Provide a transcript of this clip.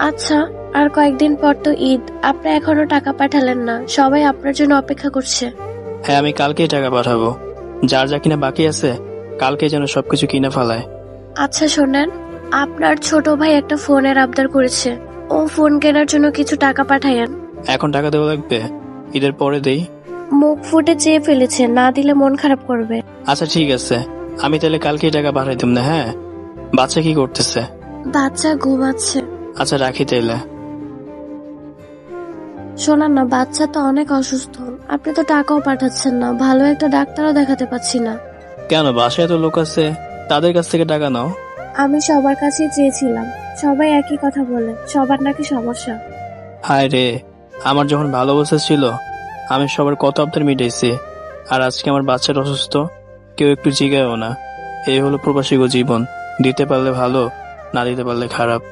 আচ্ছা, আর কয়েকদিন পর তো ঈদ, আপনি এখনো টাকা পাঠালেন না। সবাই আপনার জন্য অপেক্ষা করছে। হ্যাঁ, আমি কালকেই টাকা পাঠাবো। যার যা কিনা বাকি আছে কালকে যেন সবকিছু কিনে ফেলায়। আচ্ছা শোনেন, আপনার ছোট ভাই একটা ফোনের আবদার করেছে। ও ফোন কেনার জন্য কিছু টাকা পাঠায়েন। এখন টাকা দেওয়া লাগবে? ঈদের পরে দেই। মুখ ফুটে চেয়ে ফেলেছে, না দিলে মন খারাপ করবে। আচ্ছা ঠিক আছে, আমি তাহলে কালকেই টাকা পাঠাই দিব না। হ্যাঁ, বাচ্চা কি করতেছে? বাচ্চা ঘুমাচ্ছে। আচ্ছা রাখি তাইলে। শোনান না, বাচ্চা তো অনেক অসুস্থ। আপনি তো টাকাও পাঠাচ্ছেন না, ভালো একটা ডাক্তারও দেখাতে পাচ্ছি না। কেন, বাসায় তো লোক আছে, তাদের কাছ থেকে টাকা নাও। আমি সবার কাছেই চেয়েছিলাম, সবাই একই কথা বলে, সবার নাকি সমস্যা। হায় রে, আমার যখন ভালো অবস্থা ছিল আমি সবার কত আবদার মিটাইছি, আর আজকে আমার বাচ্চাটা অসুস্থ, কেউ একটু জিগায়ও না। এই হলো প্রবাসী জীবন, দিতে পারলে ভালো, না দিতে পারলে খারাপ।